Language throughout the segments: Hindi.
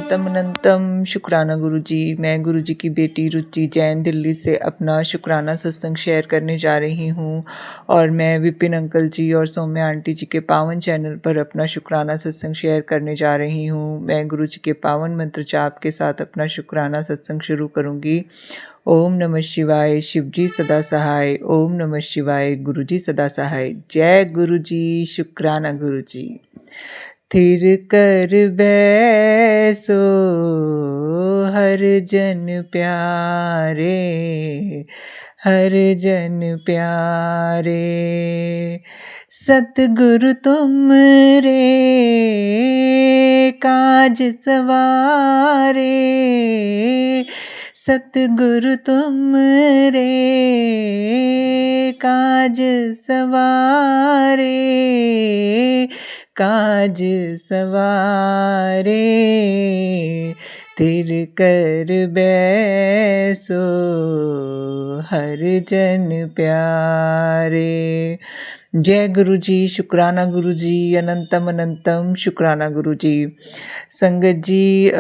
अनंतम अनंतम शुक्राना गुरुजी। मैं गुरुजी की बेटी रुचि जैन दिल्ली से अपना शुक्राना सत्संग शेयर करने जा रही हूँ और मैं विपिन अंकल जी और सौम्या आंटी जी के पावन चैनल पर अपना शुक्राना सत्संग शेयर करने जा रही हूँ। मैं गुरुजी के पावन मंत्र जाप के साथ अपना शुक्राना सत्संग शुरू करूँगी। ओम नमः शिवाय, शिवजी सदा सहाय। ओम नमः शिवाय, गुरुजी सदा सहाय। जय गुरुजी, शुक्राना गुरुजी। थिर कर बैसो हर जन प्यारे, हर जन प्यारे। सतगुरु तुम रे काज सवारे, सतगुरु तुम रे काज सवारे, काज सवारे। थिर कर बैसो हर जन प्यारे। जय गुरुजी, शुक्राना गुरुजी, अनंतम अनंतम शुक्राना गुरुजी। संगत जी,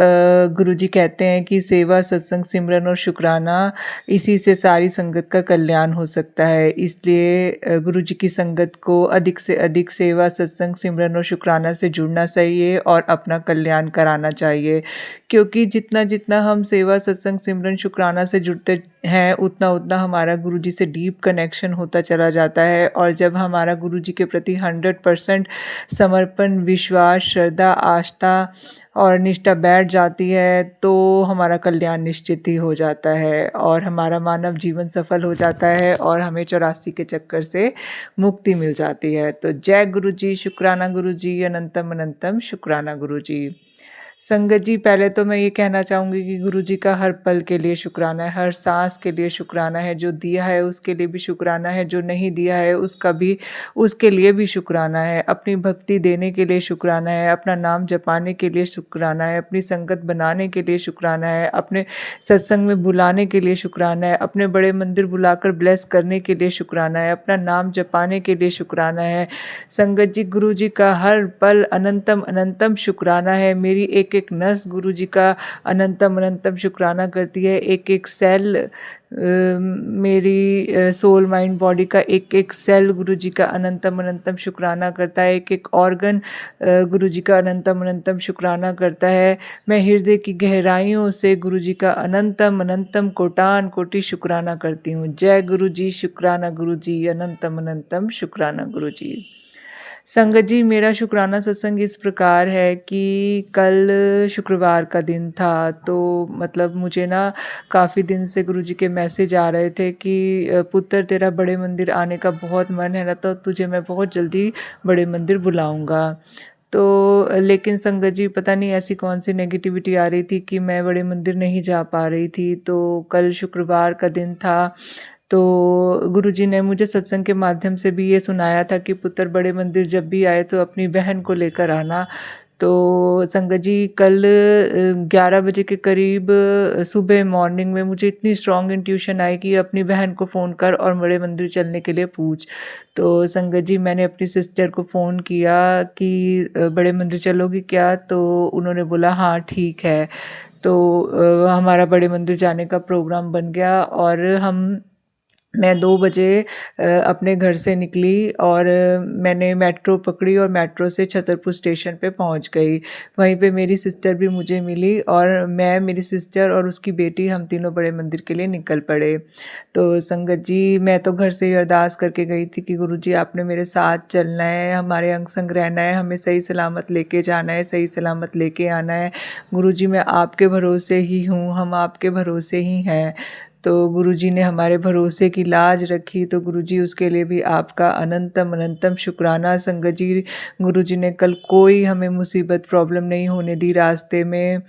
गुरुजी कहते हैं कि सेवा, सत्संग, सिमरन और शुक्राना, इसी से सारी संगत का कल्याण हो सकता है। इसलिए गुरुजी की संगत को अधिक से अधिक सेवा, सत्संग, सिमरन और शुक्राना से जुड़ना चाहिए और अपना कल्याण कराना चाहिए। क्योंकि जितना जितना हम सेवा, सत्संग, सिमरन, शुक्राना से जुड़ते हैं उतना उतना हमारा गुरुजी से डीप कनेक्शन होता चला जाता है। और जब हमारा गुरुजी के प्रति 100% समर्पण, विश्वास, श्रद्धा, आस्था और निष्ठा बैठ जाती है तो हमारा कल्याण निश्चित ही हो जाता है और हमारा मानव जीवन सफल हो जाता है और हमें 84 के चक्कर से मुक्ति मिल जाती है। तो जय गुरुजी, शुक्राना गुरुजी, अनंतम अनंतम शुक्राना गुरुजी। संगत जी, पहले तो मैं ये कहना चाहूँगी कि गुरुजी का हर पल के लिए शुक्राना है, हर सांस के लिए शुक्राना है। जो दिया है उसके लिए भी शुक्राना है, जो नहीं दिया है उसके लिए भी शुक्राना है। अपनी भक्ति देने के लिए शुक्राना है, अपना नाम जपाने के लिए शुक्राना है, अपनी संगत बनाने के लिए शुक्राना है, अपने सत्संग में बुलाने के लिए शुक्राना है, अपने बड़े मंदिर बुलाकर ब्लेस करने के लिए शुक्राना है, अपना नाम जपाने के लिए शुक्राना है। संगत जी, गुरुजी का हर पल अनंतम अनंतम शुक्राना है। मेरी एक एक नस गुरुजी का अनंतम अनंतम शुक्राना करती है। एक एक सेल, मेरी सोल, माइंड, बॉडी का एक एक सेल गुरुजी का अनंतम अनंतम शुक्राना करता है। एक एक ऑर्गन गुरुजी का अनंतम अनंतम शुक्राना करता है। मैं हृदय की गहराइयों से गुरुजी का अनंतम अनंतम कोटान कोटि शुक्राना करती हूँ। जय गुरुजी, शुक्राना गुरुजी, अनंतम अनंतम शुक्राना गुरुजी। संगत जी, मेरा शुक्राना सत्संग इस प्रकार है कि कल शुक्रवार का दिन था, तो मतलब मुझे ना काफ़ी दिन से गुरुजी के मैसेज आ रहे थे कि पुत्र, तेरा बड़े मंदिर आने का बहुत मन है ना, तो तुझे मैं बहुत जल्दी बड़े मंदिर बुलाऊंगा। तो लेकिन संगत जी, पता नहीं ऐसी कौन सी नेगेटिविटी आ रही थी कि मैं बड़े मंदिर नहीं जा पा रही थी। तो कल शुक्रवार का दिन था, तो गुरुजी ने मुझे सत्संग के माध्यम से भी ये सुनाया था कि पुत्र, बड़े मंदिर जब भी आए तो अपनी बहन को लेकर आना। तो संगत जी, कल 11 बजे के करीब सुबह मॉर्निंग में मुझे इतनी स्ट्रॉन्ग इंट्यूशन आई कि अपनी बहन को फ़ोन कर और बड़े मंदिर चलने के लिए पूछ। तो संगत जी, मैंने अपनी सिस्टर को फ़ोन किया कि बड़े मंदिर चलोगी क्या? तो उन्होंने बोला हाँ ठीक है। तो हमारा बड़े मंदिर जाने का प्रोग्राम बन गया और मैं 2 बजे अपने घर से निकली और मैंने मेट्रो पकड़ी और मेट्रो से छतरपुर स्टेशन पे पहुंच गई। वहीं पे मेरी सिस्टर भी मुझे मिली और मैं, मेरी सिस्टर और उसकी बेटी, हम तीनों बड़े मंदिर के लिए निकल पड़े। तो संगत जी, मैं तो घर से ही अरदास करके गई थी कि गुरुजी, आपने मेरे साथ चलना है, हमारे अंग संग रहना है, हमें सही सलामत लेके जाना है, सही सलामत लेके आना है। गुरुजी, मैं आपके भरोसे ही हूँ, हम आपके भरोसे ही हैं। तो गुरुजी ने हमारे भरोसे की लाज रखी, तो गुरुजी, उसके लिए भी आपका अनंतम अनंतम शुक्राना। संगत जी, गुरुजी ने कल कोई हमें मुसीबत, प्रॉब्लम नहीं होने दी। रास्ते में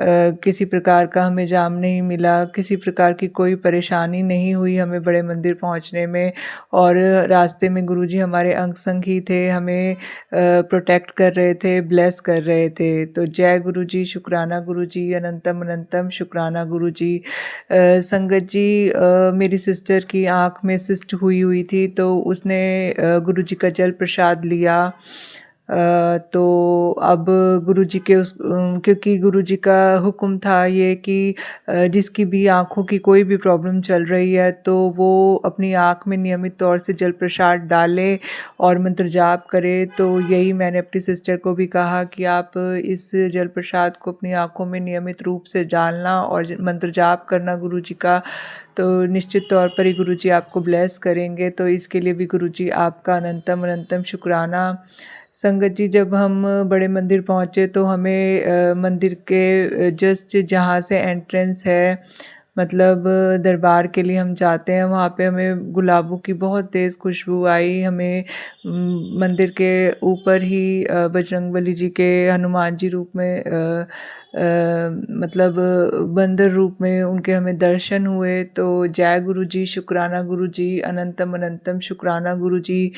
किसी प्रकार का हमें जाम नहीं मिला, किसी प्रकार की कोई परेशानी नहीं हुई हमें बड़े मंदिर पहुंचने में। और रास्ते में गुरुजी हमारे अंग संग ही थे, हमें प्रोटेक्ट कर रहे थे, ब्लेस कर रहे थे। तो जय गुरुजी, शुक्राना गुरुजी, अनंतम अनंतम शुक्राना गुरुजी। संगत जी, मेरी सिस्टर की आँख में सिस्ट हुई थी, तो उसने गुरुजी का जल प्रसाद लिया तो अब गुरुजी के क्योंकि गुरुजी का हुक्म था ये कि जिसकी भी आँखों की कोई भी प्रॉब्लम चल रही है तो वो अपनी आँख में नियमित तौर से जल प्रसाद डाले और मंत्र जाप करे। तो यही मैंने अपनी सिस्टर को भी कहा कि आप इस जल प्रसाद को अपनी आँखों में नियमित रूप से डालना और मंत्र जाप करना गुरुजी का, तो निश्चित तौर पर ही गुरुजी आपको ब्लेस करेंगे। तो इसके लिए भी गुरुजी आपका अनंतम अनंतम शुक्राना। संगत जी, जब हम बड़े मंदिर पहुँचे तो हमें मंदिर के जस्ट जहाँ से एंट्रेंस है, मतलब दरबार के लिए हम जाते हैं, वहाँ पे हमें गुलाबों की बहुत तेज़ खुशबू आई। हमें मंदिर के ऊपर ही बजरंगबली जी के हनुमान जी रूप में मतलब बंदर रूप में उनके हमें दर्शन हुए। तो जय गुरु जी, शुक्राना गुरु जी, अनंतम अनंतम शुक्राना गुरु जी।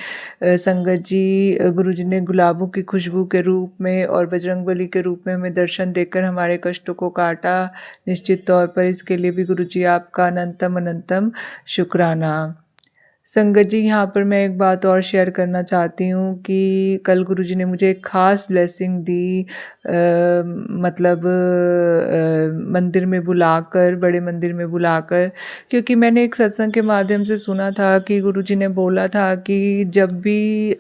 संगत जी, गुरु जी ने गुलाबों की खुशबू के रूप में और बजरंगबली के रूप में हमें दर्शन देकर हमारे कष्टों को काटा। निश्चित तौर पर इसके लिए भी गुरु जी आपका अनंतम अनंतम शुक्राना। संगत जी, यहाँ पर मैं एक बात और शेयर करना चाहती हूँ कि कल गुरुजी ने मुझे एक ख़ास ब्लेसिंग दी, मतलब मंदिर में बुलाकर, बड़े मंदिर में बुलाकर, क्योंकि मैंने एक सत्संग के माध्यम से सुना था कि गुरुजी ने बोला था कि जब भी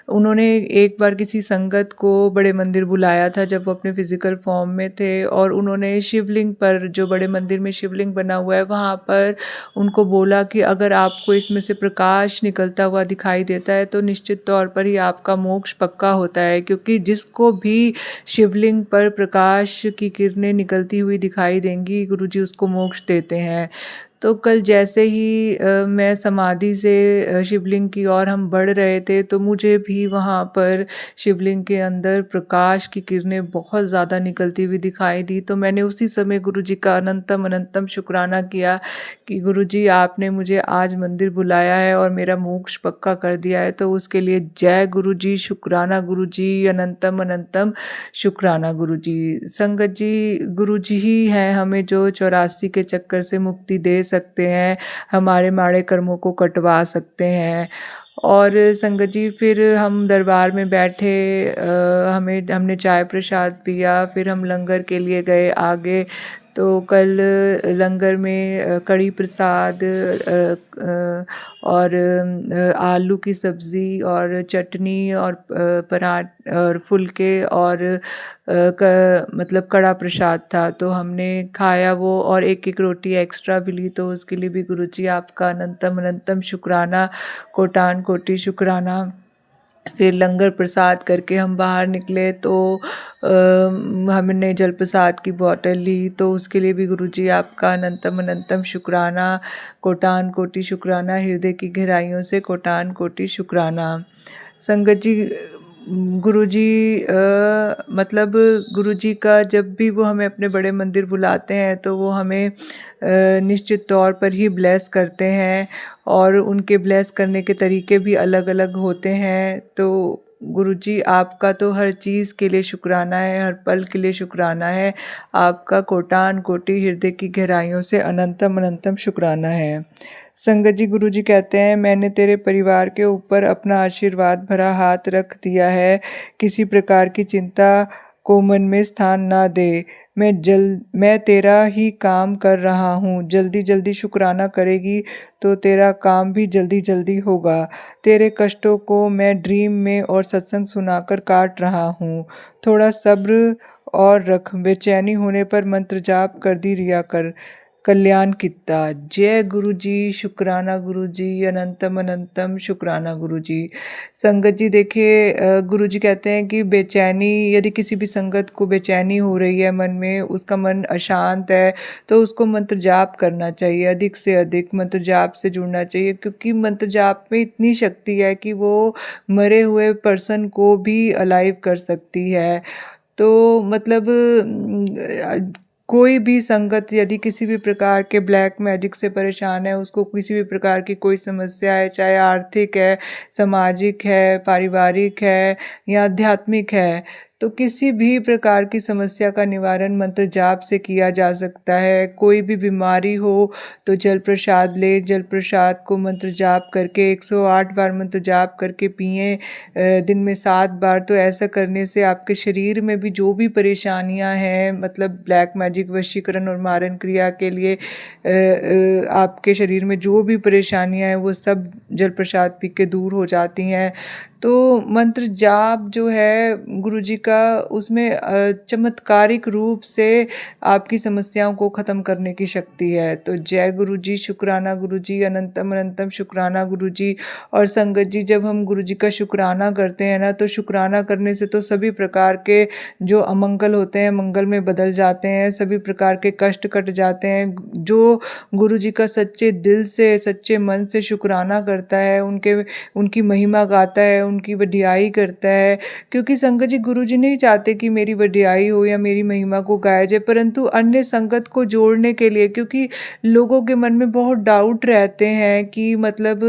उन्होंने एक बार किसी संगत को बड़े मंदिर बुलाया था जब वो अपने फिज़िकल फॉर्म में थे, और उन्होंने शिवलिंग पर, जो बड़े मंदिर में शिवलिंग बना हुआ है, वहाँ पर उनको बोला कि अगर आपको इसमें से प्रकाश निकलता हुआ दिखाई देता है तो निश्चित तौर पर ही आपका मोक्ष पक्का होता है, क्योंकि जिसको भी शिवलिंग पर प्रकाश की किरणें निकलती हुई दिखाई देंगी, गुरुजी उसको मोक्ष देते हैं। तो कल जैसे ही मैं समाधि से शिवलिंग की ओर हम बढ़ रहे थे तो मुझे भी वहाँ पर शिवलिंग के अंदर प्रकाश की किरणें बहुत ज़्यादा निकलती हुई दिखाई दी। तो मैंने उसी समय गुरुजी का अनंतम अनंतम शुक्राना किया कि गुरुजी आपने मुझे आज मंदिर बुलाया है और मेरा मोक्ष पक्का कर दिया है, तो उसके लिए जय गुरुजी, शुक्राना गुरुजी, अनंतम अनंतम शुक्राना गुरुजी। संगत जी, गुरुजी ही हैं हमें जो 84 के चक्कर से मुक्ति दे सकते हैं, हमारे माड़े कर्मों को कटवा सकते हैं। और संगत जी, फिर हम दरबार में बैठे, हमने चाय प्रसाद पिया, फिर हम लंगर के लिए गए आगे। तो कल लंगर में कढ़ी प्रसाद और आलू की सब्ज़ी और चटनी और पराठ और फुलके और मतलब कड़ा प्रसाद था, तो हमने खाया वो, और एक एक रोटी एक्स्ट्रा भी ली। तो उसके लिए भी गुरुजी आपका अनंतम अनंतम शुक्राना, कोटान कोटि शुक्राना। फिर लंगर प्रसाद करके हम बाहर निकले तो हमने जल प्रसाद की बॉटल ली, तो उसके लिए भी गुरुजी आपका अनंतम अनंतम शुक्राना, कोटान कोटि शुक्राना, हृदय की गहराइयों से कोटान कोटि शुक्राना। संगत जी, गुरुजी मतलब गुरुजी का जब भी वो हमें अपने बड़े मंदिर बुलाते हैं तो वो हमें निश्चित तौर पर ही ब्लेस करते हैं, और उनके ब्लेस करने के तरीके भी अलग अलग होते हैं। तो गुरुजी आपका तो हर चीज़ के लिए शुक्राना है, हर पल के लिए शुक्राना है, आपका कोटान कोटि हृदय की गहराइयों से अनंतम अनंतम शुक्राना है। संगत जी, गुरुजी कहते हैं, मैंने तेरे परिवार के ऊपर अपना आशीर्वाद भरा हाथ रख दिया है, किसी प्रकार की चिंता को मन में स्थान ना दे। मैं तेरा ही काम कर रहा हूँ, जल्दी जल्दी शुक्राना करेगी तो तेरा काम भी जल्दी जल्दी होगा। तेरे कष्टों को मैं ड्रीम में और सत्संग सुनाकर काट रहा हूँ, थोड़ा सब्र और रख, बेचैनी होने पर मंत्र जाप कर दी रिया कर, कल्याण कितना। जय गुरु जी, शुक्राना गुरु जी, अनंतम अनंतम शुक्राना गुरु जी। संगत जी, देखिए गुरु जी कहते हैं कि बेचैनी, यदि किसी भी संगत को बेचैनी हो रही है मन में, उसका मन अशांत है, तो उसको मंत्र जाप करना चाहिए, अधिक से अधिक मंत्र जाप से जुड़ना चाहिए, क्योंकि मंत्र जाप में इतनी शक्ति है कि वो मरे हुए पर्सन को भी अलाइव कर सकती है। तो मतलब कोई भी संगत यदि किसी भी प्रकार के ब्लैक मैजिक से परेशान है, उसको किसी भी प्रकार की कोई समस्या है, चाहे आर्थिक है, सामाजिक है, पारिवारिक है या आध्यात्मिक है, तो किसी भी प्रकार की समस्या का निवारण मंत्र जाप से किया जा सकता है। कोई भी बीमारी हो तो जल प्रसाद लें, जल प्रसाद को मंत्र जाप करके 108 बार मंत्र जाप करके पिएँ दिन में 7 बार। तो ऐसा करने से आपके शरीर में भी जो भी परेशानियां हैं, मतलब ब्लैक मैजिक, वशीकरण और मारण क्रिया के लिए आपके शरीर में जो भी परेशानियां हैं वो सब जल प्रसाद पी के दूर हो जाती हैं। तो मंत्र जाप जो है गुरुजी का, उसमें चमत्कारिक रूप से आपकी समस्याओं को ख़त्म करने की शक्ति है। तो जय गुरुजी, शुक्राना गुरुजी, अनंतम अनंतम शुक्राना गुरुजी। और संगत जी, जब हम गुरुजी का शुक्राना करते हैं ना, तो शुक्राना करने से तो सभी प्रकार के जो अमंगल होते हैं मंगल में बदल जाते हैं, सभी प्रकार के कष्ट कट जाते हैं। जो गुरुजी का सच्चे दिल से, सच्चे मन से शुक्राना करता है, उनकी महिमा गाता है, उनकी वडियाई करता है, क्योंकि संगत जी गुरुजी नहीं चाहते कि मेरी वडियाई हो या मेरी महिमा को गाया जाए, परंतु अन्य संगत को जोड़ने के लिए, क्योंकि लोगों के मन में बहुत डाउट रहते हैं कि मतलब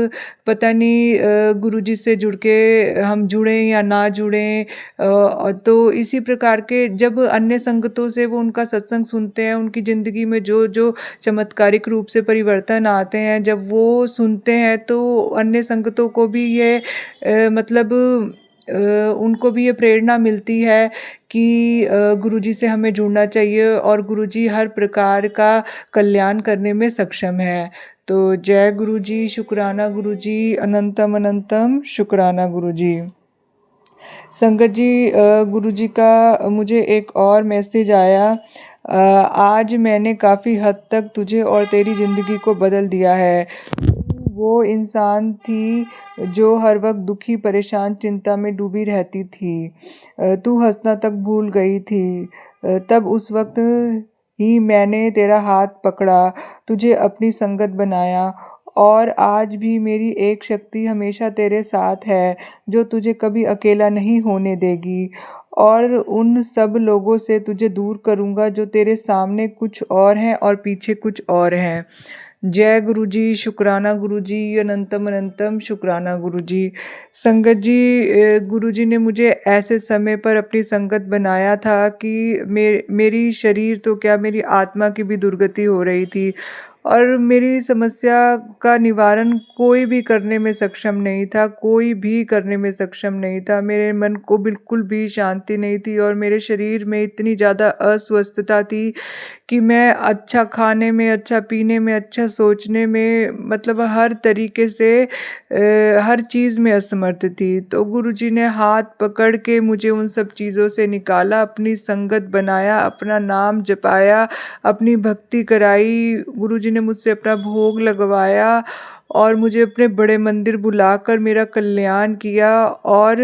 पता नहीं गुरुजी से जुड़ के हम जुड़ें या ना जुड़ें। तो इसी प्रकार के जब अन्य संगतों से वो उनका सत्संग सुनते हैं, उनकी ज़िंदगी में जो जो चमत्कारिक रूप से परिवर्तन आते हैं, जब वो सुनते हैं तो अन्य संगतों को भी ये मतलब उनको भी ये प्रेरणा मिलती है कि गुरुजी से हमें जुड़ना चाहिए और गुरुजी हर प्रकार का कल्याण करने में सक्षम है। तो जय गुरुजी, शुक्राना गुरुजी, अनंतम अनंतम शुक्राना गुरुजी। संगत जी, गुरुजी का मुझे एक और मैसेज आया। आज मैंने काफ़ी हद तक तुझे और तेरी ज़िंदगी को बदल दिया है। वो इंसान थी जो हर वक्त दुखी, परेशान, चिंता में डूबी रहती थी। तू हंसना तक भूल गई थी। तब उस वक्त ही मैंने तेरा हाथ पकड़ा, तुझे अपनी संगत बनाया, और आज भी मेरी एक शक्ति हमेशा तेरे साथ है जो तुझे कभी अकेला नहीं होने देगी। और उन सब लोगों से तुझे दूर करूँगा जो तेरे सामने कुछ और हैं और पीछे कुछ और हैं। जय गुरुजी, शुक्राना गुरुजी, अनंतम अनंतम शुक्राना गुरुजी। संगत जी, गुरुजी ने मुझे ऐसे समय पर अपनी संगत बनाया था कि मेरी शरीर तो क्या, मेरी आत्मा की भी दुर्गति हो रही थी और मेरी समस्या का निवारण कोई भी करने में सक्षम नहीं था, कोई भी करने में सक्षम नहीं था। मेरे मन को बिल्कुल भी शांति नहीं थी और मेरे शरीर में इतनी ज़्यादा अस्वस्थता थी कि मैं अच्छा खाने में, अच्छा पीने में, अच्छा सोचने में, मतलब हर तरीके से हर चीज़ में असमर्थ थी। तो गुरुजी ने हाथ पकड़ के मुझे उन सब चीज़ों से निकाला, अपनी संगत बनाया, अपना नाम जपाया, अपनी भक्ति कराई। गुरुजी ने मुझसे अपना भोग लगवाया और मुझे अपने बड़े मंदिर बुलाकर मेरा कल्याण किया और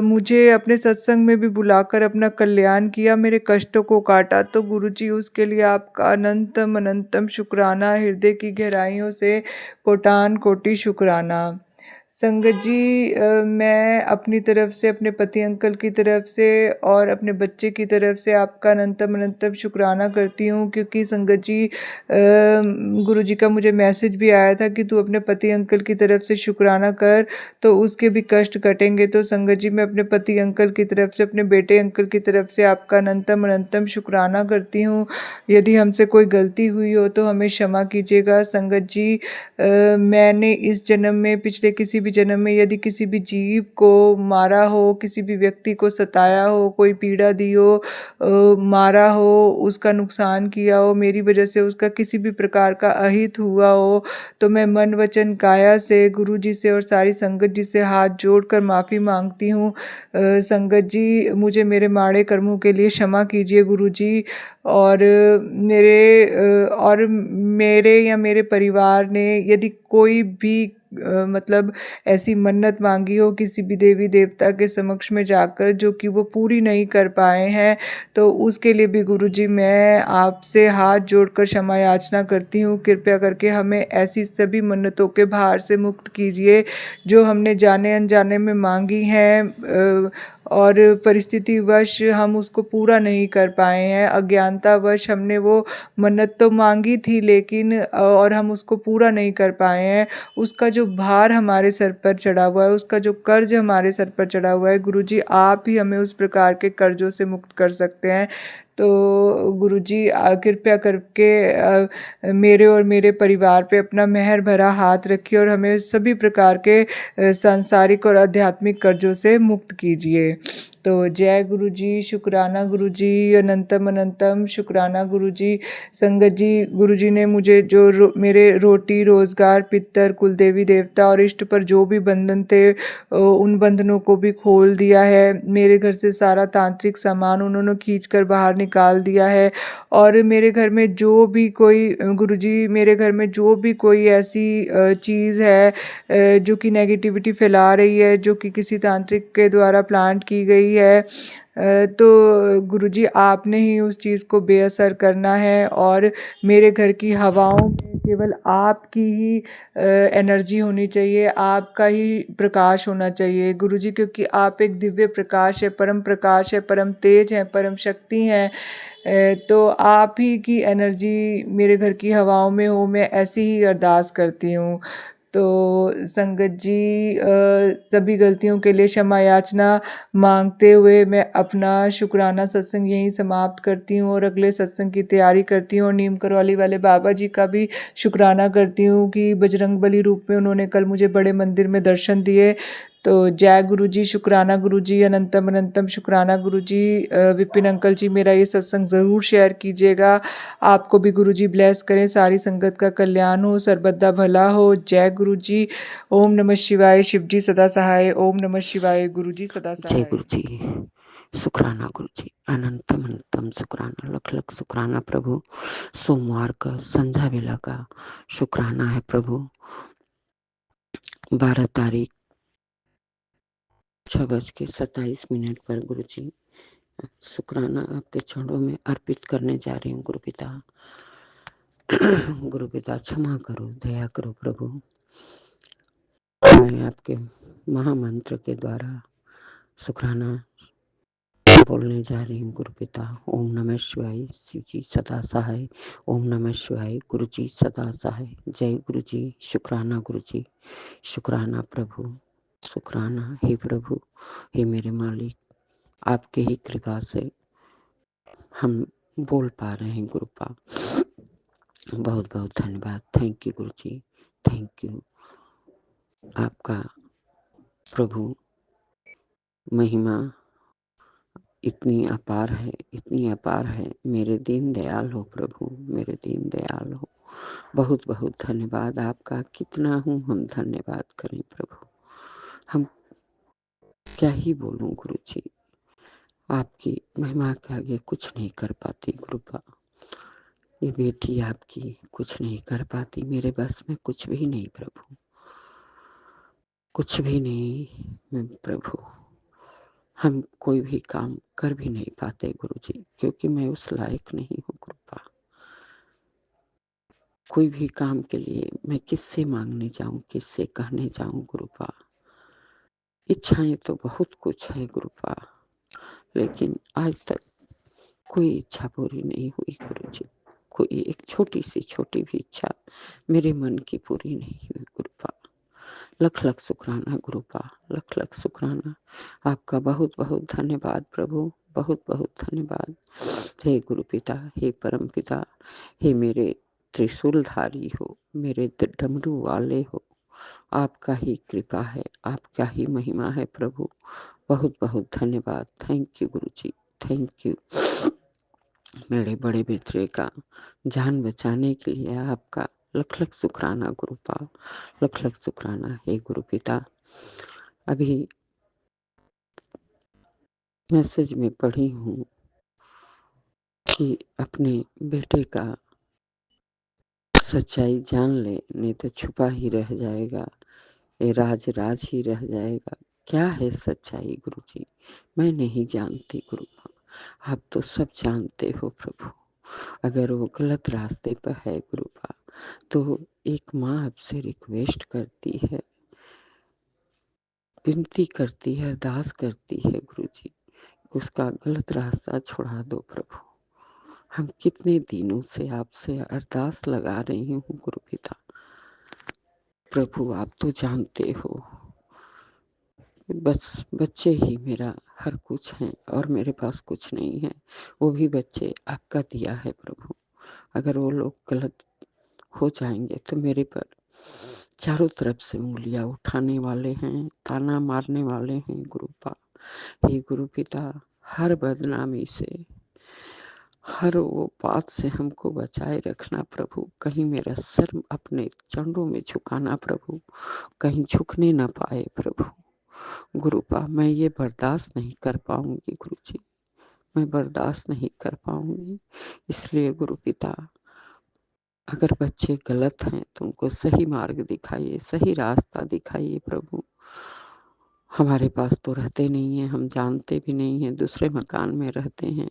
मुझे अपने सत्संग में भी बुलाकर अपना कल्याण किया, मेरे कष्टों को काटा। तो गुरुजी, उसके लिए आपका अनंतम अनंतम शुक्राना, हृदय की गहराइयों से कोटान कोटि शुक्राना। संगत जी, मैं अपनी तरफ से, अपने पति अंकल की तरफ से और अपने बच्चे की तरफ से आपका अनंतम अनंतम शुक्राना करती हूँ, क्योंकि संगत जी गुरुजी का मुझे मैसेज भी आया था कि तू अपने पति अंकल की तरफ से शुक्राना कर तो उसके भी कष्ट कटेंगे। तो संगत जी, मैं अपने पति अंकल की तरफ से, अपने बेटे अंकल की तरफ से आपका अनंतम अनंतम शुक्राना करती हूँ। यदि हमसे कोई गलती हुई हो तो हमें क्षमा कीजिएगा। संगत जी, मैंने इस जन्म में, पिछले किसी भी जन्म में यदि किसी भी जीव को मारा हो, किसी भी व्यक्ति को सताया हो, कोई पीड़ा दी हो, मारा हो, उसका नुकसान किया हो, मेरी वजह से उसका किसी भी प्रकार का अहित हुआ हो, तो मैं मन वचन काया से गुरुजी से और सारी संगत जी से हाथ जोड़कर माफ़ी मांगती हूँ। संगत जी, मुझे मेरे माड़े कर्मों के लिए क्षमा कीजिए गुरुजी। और मेरे या मेरे परिवार ने यदि कोई भी मतलब ऐसी मन्नत मांगी हो किसी भी देवी देवता के समक्ष में जाकर, जो कि वो पूरी नहीं कर पाए हैं, तो उसके लिए भी गुरुजी मैं आपसे हाथ जोड़कर क्षमा याचना करती हूँ। कृपया करके हमें ऐसी सभी मन्नतों के भार से मुक्त कीजिए जो हमने जाने अनजाने में मांगी हैं। और परिस्थितिवश हम उसको पूरा नहीं कर पाए हैं। अज्ञानतावश हमने वो मन्नत तो मांगी थी, लेकिन और हम उसको पूरा नहीं कर पाए हैं। उसका जो भार हमारे सर पर चढ़ा हुआ है, उसका जो कर्ज हमारे सर पर चढ़ा हुआ है, गुरुजी आप ही हमें उस प्रकार के कर्जों से मुक्त कर सकते हैं। तो गुरुजी कृपया करके मेरे और मेरे परिवार पे अपना मेहर भरा हाथ रखिए और हमें सभी प्रकार के सांसारिक और आध्यात्मिक कर्जों से मुक्त कीजिए। तो जय गुरुजी, शुक्राना गुरुजी, अनंतम अनंतम शुक्राना गुरुजी। संगत जी, गुरुजी ने मुझे जो मेरे रोटी रोज़गार पितर कुलदेवी देवता और इष्ट पर जो भी बंधन थे, उन बंधनों को भी खोल दिया है। मेरे घर से सारा तांत्रिक सामान उन्होंने खींच कर बाहर निकाल दिया है। और मेरे घर में जो भी कोई गुरुजी, मेरे घर में जो भी कोई ऐसी चीज़ है जो कि नेगेटिविटी फैला रही है, जो कि किसी तांत्रिक के द्वारा प्लांट की गई है, तो गुरुजी आपने ही उस चीज़ को बेअसर करना है। और मेरे घर की हवाओं में केवल आपकी ही एनर्जी होनी चाहिए, आपका ही प्रकाश होना चाहिए गुरुजी, क्योंकि आप एक दिव्य प्रकाश है, परम तेज है, परम शक्ति हैं। तो आप ही की एनर्जी मेरे घर की हवाओं में हो, मैं ऐसी ही अरदास करती हूँ। तो संगत जी, सभी गलतियों के लिए क्षमा याचना मांगते हुए मैं अपना शुक्राना सत्संग यहीं समाप्त करती हूँ और अगले सत्संग की तैयारी करती हूँ। और नीम करौली वाले बाबा जी का भी शुक्राना करती हूँ कि बजरंगबली रूप में उन्होंने कल मुझे बड़े मंदिर में दर्शन दिए। तो जय गुरु जी, शुक्राना गुरु जी, अनंतम अनंतम शुक्राना गुरु जी। विपिन अंकल जी, मेरा ये सत्संग ज़रूर शेयर कीजिएगा। आपको भी गुरु जी ब्लेस करें, सारी संगत का कल्याण हो, सर्वदा भला हो। जय गुरु जी। ओम नमः शिवाय। शिव जी सदा सहाय। ओम नमः शिवाय। गुरु जी सदा जय सहाय। गुरु जी, शुक्राना गुरु जी, अनंतम अनंतम शुक्राना, लख लख शुक्राना प्रभु। सोमवार का संध्या वेला का शुक्राना है प्रभु। 12 तारीख 6:27 पर गुरु जी शुक्राना आपके चरणों में अर्पित करने जा रही हूँ। गुरु पिता गुरु पिता क्षमा करो, दया करो प्रभु। मैं आपके महामंत्र के द्वारा शुक्राना बोलने जा रही हूँ। गुरु पिता, ओम नमः शिवाय, शिव जी सदा सहाय। ओम नमः शिवाय, गुरु जी सदा सहाय। जय गुरु जी, शुक्राना गुरु जी, शुक्राना प्रभु, शुक्राना हे प्रभु, हे मेरे मालिक, आपके ही कृपा से हम बोल पा रहे हैं। गुरु पा बहुत बहुत धन्यवाद। Thank you Guru ji, thank you. आपका प्रभु महिमा इतनी अपार है, इतनी अपार है। मेरे दीन दयाल हो प्रभु, मेरे दीन दयाल हो। बहुत बहुत धन्यवाद आपका। कितना हूँ हम धन्यवाद करें प्रभु, हम क्या ही बोलूं गुरु जी। आपकी महिमा के आगे कुछ नहीं कर पाती गुरुपा। ये बेटी आपकी कुछ नहीं कर पाती, मेरे बस में कुछ भी नहीं प्रभु, कुछ भी नहीं प्रभु। हम कोई भी काम कर भी नहीं पाते गुरु जी, क्योंकि मैं उस लायक नहीं हूँ गुरुपा। कोई भी काम के लिए मैं किससे मांगने जाऊं, किससे कहने जाऊं गुरुपा। इच्छाएं तो बहुत कुछ है गुरुपा, लेकिन आज तक कोई इच्छा पूरी नहीं हुई गुरु जी। कोई एक छोटी भी इच्छा मेरे मन की पूरी नहीं हुई गुरुपा। लख लख शुक्राना गुरुपा, लख लख शुक्राना। आपका बहुत बहुत धन्यवाद प्रभु, बहुत बहुत धन्यवाद। हे गुरु पिता, हे परम पिता, हे मेरे त्रिशूलधारी हो, मेरे डमरू वाले हो, आपका ही कृपा है, आपका ही महिमा है प्रभु। बहुत बहुत धन्यवाद। Thank you Guru ji, thank you. मेरे बड़े बेटे का जान बचाने के लिए आपका लख लख शुक्राना गुरुपा, लख लख शुक्राना हे गुरु पिता। अभी मैसेज में पढ़ी हूँ कि अपने बेटे का सच्चाई जान ले, नहीं तो छुपा ही रह जाएगा, ये राज राज ही रह जाएगा। क्या है सच्चाई गुरु जी, मैं नहीं जानती गुरु। आप तो सब जानते हो प्रभु। अगर वो गलत रास्ते पर है गुरुपा, तो एक माँ आपसे रिक्वेस्ट करती है विनती करती है, अरदास करती है गुरु जी, उसका गलत रास्ता छुड़ा दो प्रभु। हम कितने दिनों से आपसे अरदास लगा रही हूँ गुरु पिता। प्रभु आप तो जानते हो, बस बच्चे ही मेरा हर कुछ हैं और मेरे पास कुछ नहीं है। वो भी बच्चे आपका दिया है प्रभु। अगर वो लोग गलत हो जाएंगे तो मेरे पर चारों तरफ से उंगलियां उठाने वाले हैं, ताना मारने वाले हैं गुरुपा। हे गुरु पिता, हर बदनामी से, हर वो बात से हमको बचाए रखना प्रभु। कहीं मेरा सर अपने चरणों में झुकाना प्रभु, कहीं झुकने न पाए प्रभु। गुरुपा मैं ये बर्दाश्त नहीं कर पाऊंगी गुरु जी, मैं बर्दाश्त नहीं कर पाऊंगी। इसलिए गुरु पिता, अगर बच्चे गलत हैं तो उनको सही मार्ग दिखाइए, सही रास्ता दिखाइए प्रभु। हमारे पास तो रहते नहीं हैं, हम जानते भी नहीं हैं, दूसरे मकान में रहते हैं,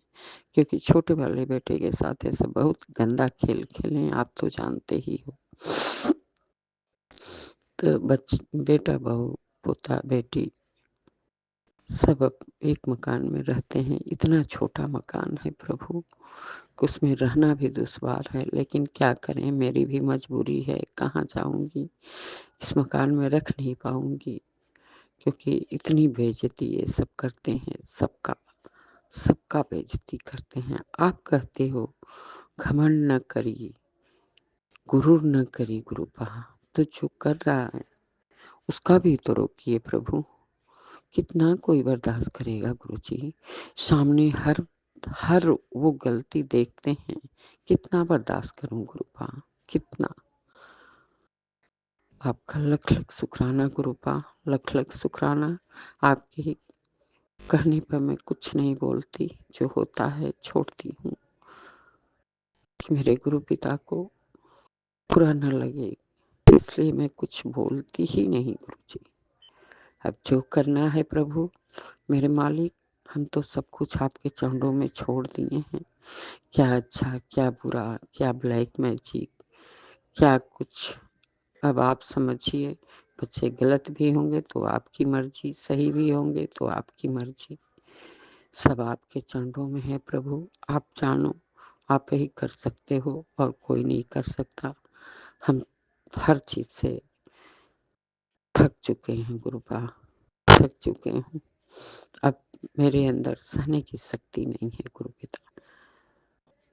क्योंकि छोटे वाले बेटे के साथ ऐसा बहुत गंदा खेल खेले, आप तो जानते ही हो। तो बेटा बहू पोता बेटी सब एक मकान में रहते हैं। इतना छोटा मकान है प्रभु, उसमें रहना भी दुश्वार है, लेकिन क्या करें, मेरी भी मजबूरी है। कहाँ जाऊंगी, इस मकान में रख नहीं पाऊंगी, क्योंकि इतनी बेइज्जती ये सब करते हैं, सबका सबका बेइज्जती करते हैं। आप कहते हो घमंड न करी, गुरूर न करी गुरुपा, तो जो कर रहा है उसका भी तो रोकिए प्रभु। कितना कोई बर्दाश्त करेगा गुरु जी, सामने हर हर वो गलती देखते हैं, कितना बर्दाश्त करूं गुरुपा, कितना। आपका लख लख शुक्राना गुरुपा, लख लख शुक्राना। आपके कहने पर मैं कुछ नहीं बोलती, जो होता है छोड़ती हूँ, कि मेरे गुरु पिता को बुरा न लगे, इसलिए मैं कुछ बोलती ही नहीं गुरु जी। अब जो करना है प्रभु मेरे मालिक, हम तो सब कुछ आपके चरणों में छोड़ दिए हैं। क्या अच्छा, क्या बुरा, क्या ब्लैक मैजिक, क्या कुछ, अब आप समझिए। बच्चे गलत भी होंगे तो आपकी मर्जी, सही भी होंगे तो आपकी मर्जी, सब आपके चरणों में है प्रभु। आप जानो, आप ही कर सकते हो और कोई नहीं कर सकता। हम हर चीज से थक चुके हैं गुरुपा, थक चुके हैं। अब मेरे अंदर सहने की शक्ति नहीं है गुरु पिता,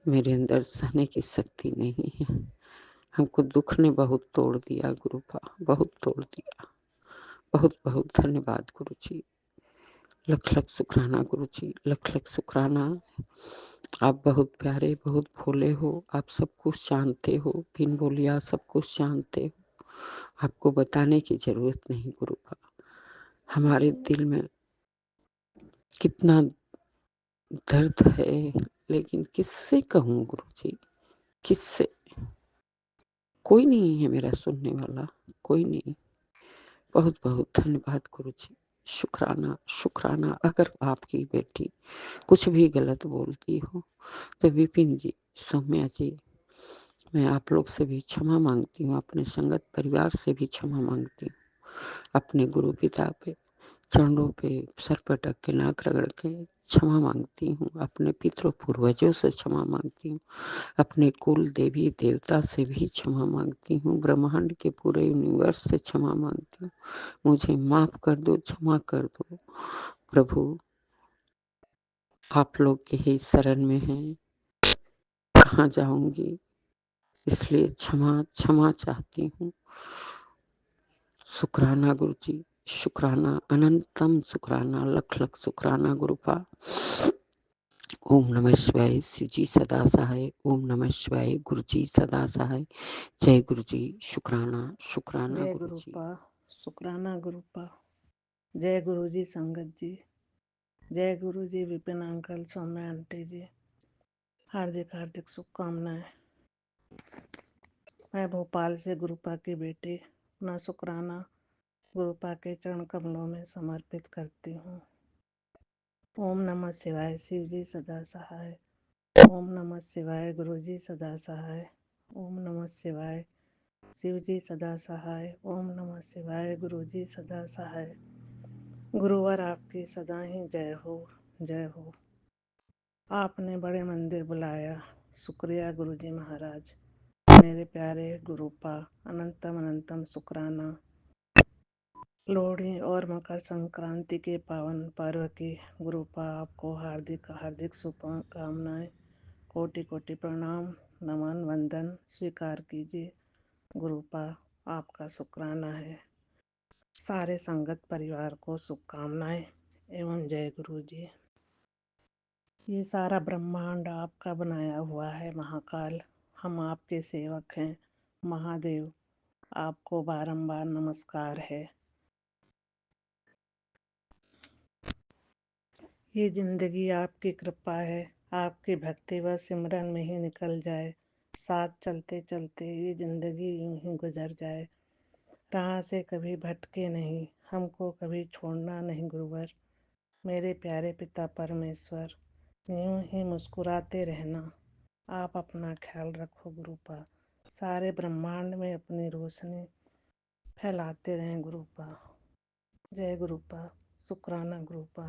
मेरे अंदर सहने की शक्ति नहीं है। हमको दुख ने बहुत तोड़ दिया गुरुपा, बहुत तोड़ दिया। बहुत बहुत धन्यवाद गुरु जी, लख लख शुक्राना गुरु जी, लख लख शुक्राना। आप बहुत प्यारे, बहुत भोले हो, आप सब कुछ जानते हो, बिन बोलिया सब कुछ जानते हो। आपको बताने की जरूरत नहीं गुरुपा। हमारे दिल में कितना दर्द है, लेकिन किससे कहूँ गुरु जी, किससे। कोई नहीं है मेरा सुनने वाला, कोई नहीं। बहुत बहुत धन्यवाद गुरु जी, शुक्राना शुक्राना। अगर आपकी बेटी कुछ भी गलत बोलती हो तो विपिन जी, सौम्या जी, मैं आप लोग से भी क्षमा मांगती हूँ, अपने संगत परिवार से भी क्षमा मांगती हूँ। अपने गुरु पिता पे चरणों पे सर पर टक के नाक रगड़ के क्षमा मांगती हूँ। अपने पितरों पूर्वजों से क्षमा मांगती हूँ। अपने कुल देवी देवता से भी क्षमा मांगती हूँ। ब्रह्मांड के पूरे यूनिवर्स से क्षमा मांगती हूँ। मुझे माफ कर दो, क्षमा कर दो प्रभु। आप लोग के ही शरण में हैं, कहाँ जाऊंगी, इसलिए क्षमा क्षमा चाहती हूँ। शुक्राना गुरु जी, शुक्राना, अनंतम शुक्राना, लख लख शुक्राना गुरुपा। ओम नमः शिवाय, शिव जी सदा सहाय। ओम नमः शिवाय, गुरु जी सदा सहाय। जय गुरु जी, शुक्राना शुक्राना जय गुरु जी। गुरुपा, शुक्राना गुरुपा। जय गुरु जी संगत जी, जय गुरु जी विपिन अंकल, सौम्या आंटी जी, हार्दिक हार्दिक शुभकामनाएं। मैं भोपाल से गुरुपा की बेटी अपना शुक्राना गुरुपा के चरण कमलों में समर्पित करती हूँ। ओम नमः शिवाय, शिव जी सदा सहाय। ओम नमः शिवाय, गुरु जी सदा सहाय। ओम नमः शिवाय, शिव जी सदा सहाय। ओम नमः शिवाय, गुरु जी सदा सहाय। गुरुवर आपकी सदा ही जय हो, जय हो। आपने बड़े मंदिर बुलाया, शुक्रिया गुरुजी महाराज। मेरे प्यारे गुरुपा, अनंतम अनंतम शुक्राना। लोहड़ी और मकर संक्रांति के पावन पर्व की गुरुपा आपको हार्दिक हार्दिक शुभकामनाएं, कोटि कोटि प्रणाम, नमन वंदन स्वीकार कीजिए। गुरुपा आपका शुक्राना है। सारे संगत परिवार को शुभकामनाएं एवं जय गुरु जी। ये सारा ब्रह्मांड आपका बनाया हुआ है महाकाल। हम आपके सेवक हैं महादेव। आपको बारंबार नमस्कार है। ये जिंदगी आपकी कृपा है। आपकी भक्ति व सिमरन में ही निकल जाए। साथ चलते चलते ये जिंदगी यूं ही गुजर जाए। राह से कभी भटके नहीं, हमको कभी छोड़ना नहीं गुरुवर। मेरे प्यारे पिता परमेश्वर, यूं ही मुस्कुराते रहना। आप अपना ख्याल रखो गुरुपा। सारे ब्रह्मांड में अपनी रोशनी फैलाते रहें गुरुपा। जय गुरुपा, शुक्राना गुरुपा।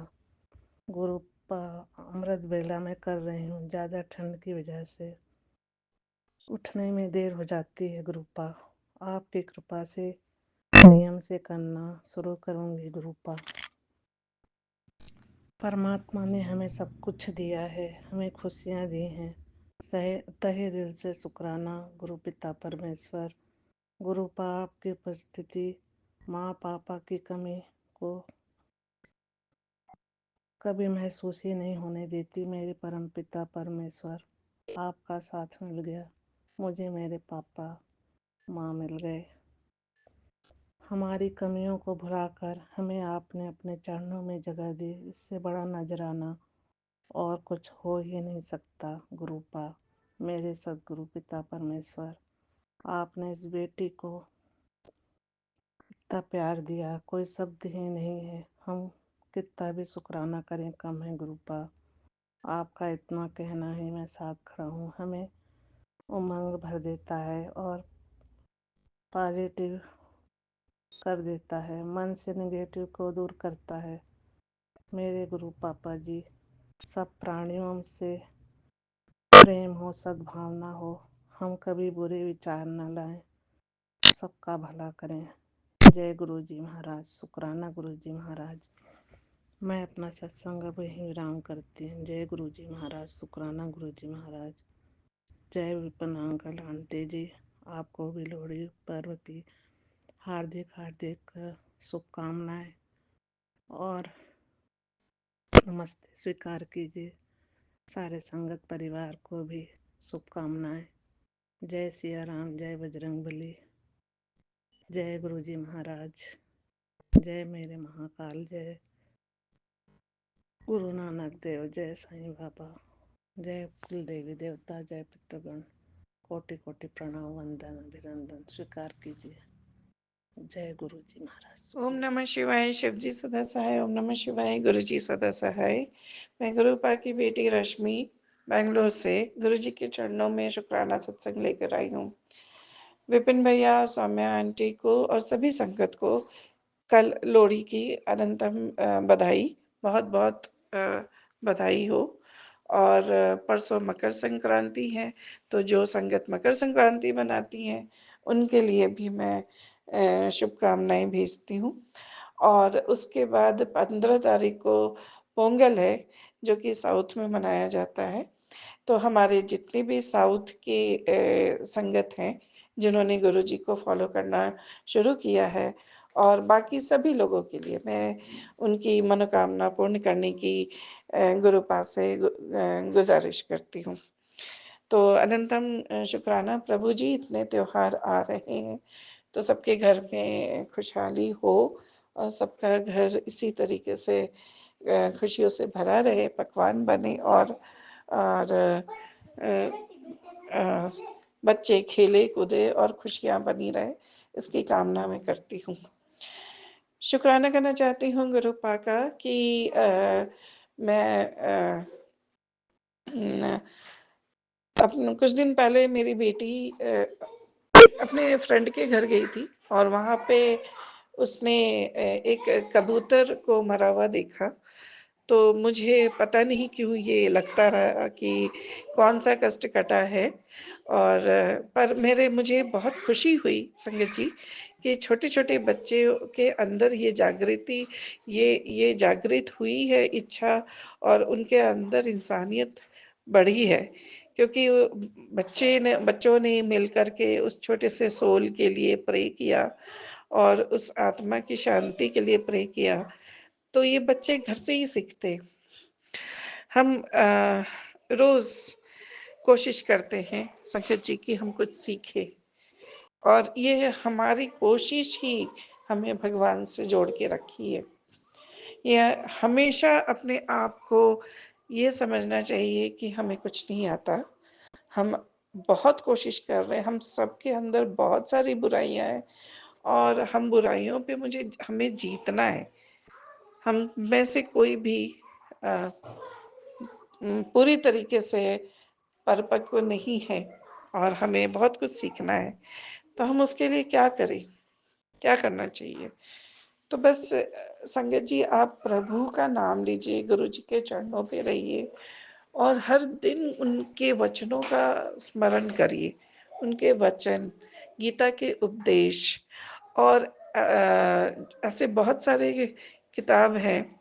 गुरुपा अमृत वेला में कर रही हूँ, ज़्यादा ठंड की वजह से उठने में देर हो जाती है गुरुपा। आपकी कृपा से नियम से करना शुरू करूँगी गुरुपा। परमात्मा ने हमें सब कुछ दिया है, हमें खुशियाँ दी हैं। तहे दिल से शुक्राना गुरु पिता परमेश्वर। गुरुपा आपकी उपस्थिति माँ पापा की कमी को कभी महसूस ही नहीं होने देती। मेरे परम पिता परमेश्वर, आपका साथ मिल गया, मुझे मेरे पापा माँ मिल गए। हमारी कमियों को भुलाकर हमें आपने अपने चरणों में जगह दी। इससे बड़ा नजराना और कुछ हो ही नहीं सकता गुरुपा। मेरे सदगुरु पिता परमेश्वर, आपने इस बेटी को इतना प्यार दिया, कोई शब्द ही नहीं है। हम कितना भी शुक्राना करें कम है गुरुपा। आपका इतना कहना ही मैं साथ खड़ा हूँ। हमें उमंग भर देता है और पॉजिटिव कर देता है, मन से नेगेटिव को दूर करता है। मेरे गुरु पापा जी, सब प्राणियों से प्रेम हो, सद्भावना हो, हम कभी बुरे विचार न लाएं, सबका भला करें। जय गुरु जी महाराज, शुक्राना गुरु जी महाराज। मैं अपना सत्संग अब यहीं विराम करती हूँ। जय गुरु जी महाराज, शुक्राना गुरु जी महाराज। जय विपिन अंकल आंटी जी, आपको भी लोहड़ी पर्व की हार्दिक हार्दिक शुभकामनाएं और नमस्ते स्वीकार कीजिए। सारे संगत परिवार को भी शुभकामनाएं। जय सिया राम, जय बजरंगबली, जय गुरु जी महाराज, जय मेरे महाकाल, जय गुरु नानक देव, जय साईं बाबा, जय कुल देवी देवता, जय पितृगण, कोटि कोटि प्रणाम वंदन अभिनंदन स्वीकार कीजिए। जय गुरु जी महाराज। ओम नमः शिवाय। शिव जी सदा सहाय। ओम नमः शिवाय। गुरु जी सदा सहाय। मैं गुरुपा की बेटी रश्मि बेंगलोर से गुरु जी के चरणों में शुक्राना सत्संग लेकर आई हूँ। विपिन भैया, सौम्या आंटी को और सभी संगत को कल लोहड़ी की अनंतम बधाई, बहुत बहुत बधाई हो। और परसों मकर संक्रांति है, तो जो संगत मकर संक्रांति मनाती हैं उनके लिए भी मैं शुभकामनाएं भेजती हूँ। और उसके बाद 15 तारीख को पोंगल है, जो कि साउथ में मनाया जाता है। तो हमारे जितनी भी साउथ की संगत हैं जिन्होंने गुरु जी को फॉलो करना शुरू किया है, और बाकी सभी लोगों के लिए मैं उनकी मनोकामना पूर्ण करने की गुरुपा से गुजारिश करती हूँ। तो अनंतम शुक्राना प्रभु जी। इतने त्योहार आ रहे हैं तो सबके घर में खुशहाली हो और सबका घर इसी तरीके से खुशियों से भरा रहे, पकवान बने और बच्चे खेले कूदे और खुशियाँ बनी रहे, इसकी कामना मैं करती हूँ। शुक्राना करना चाहती हूँ गुरुपा का कि मैं अपने कुछ दिन पहले मेरी बेटी अपने फ्रेंड के घर गई थी और वहाँ पे उसने एक कबूतर को मरा हुआ देखा, तो मुझे पता नहीं क्यों ये लगता रहा कि कौन-सा कष्ट कटा है। और पर मुझे बहुत खुशी हुई संगत जी कि छोटे-छोटे बच्चे के अंदर ये जागृत हुई है इच्छा, और उनके अंदर इंसानियत बढ़ी है, क्योंकि वो बच्चों ने मिल कर के उस छोटे से सोल के लिए प्रे किया और उस आत्मा की शांति के लिए प्रे किया। तो ये बच्चे घर से ही सीखते। हम रोज़ कोशिश करते हैं संगत जी कि हम कुछ सीखें, और ये हमारी कोशिश ही हमें भगवान से जोड़ के रखी है। यह हमेशा अपने आप को ये समझना चाहिए कि हमें कुछ नहीं आता। हम बहुत कोशिश कर रहे हैं, हम सबके अंदर बहुत सारी बुराइयाँ हैं, और हम बुराइयों पे हमें जीतना है। हम में से कोई भी अ, पूरी तरीके से परिपक्व नहीं है, और हमें बहुत कुछ सीखना है। तो हम उसके लिए क्या करें? क्या करना चाहिए? तो बस संगत जी, आप प्रभु का नाम लीजिए, गुरु जी के चरणों पे रहिए, और हर दिन उनके वचनों का स्मरण करिए। उनके वचन, गीता के उपदेश, और ऐसे बहुत सारे किताब हैं।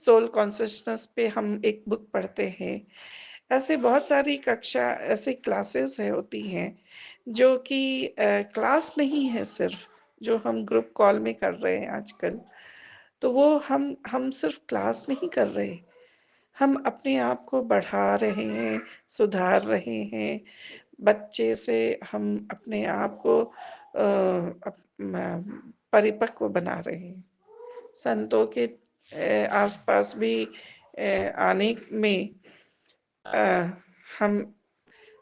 सोल कॉन्शसनेस पे हम एक बुक पढ़ते हैं। ऐसे बहुत सारी ऐसे क्लासेस है होती हैं, जो कि क्लास नहीं है सिर्फ, जो हम ग्रुप कॉल में कर रहे हैं आजकल। तो वो हम सिर्फ क्लास नहीं कर रहे, हम अपने आप को बढ़ा रहे हैं, सुधार रहे हैं। बच्चे से हम अपने आप को परिपक्व बना रहे हैं। संतों के आसपास भी आने में अ, हम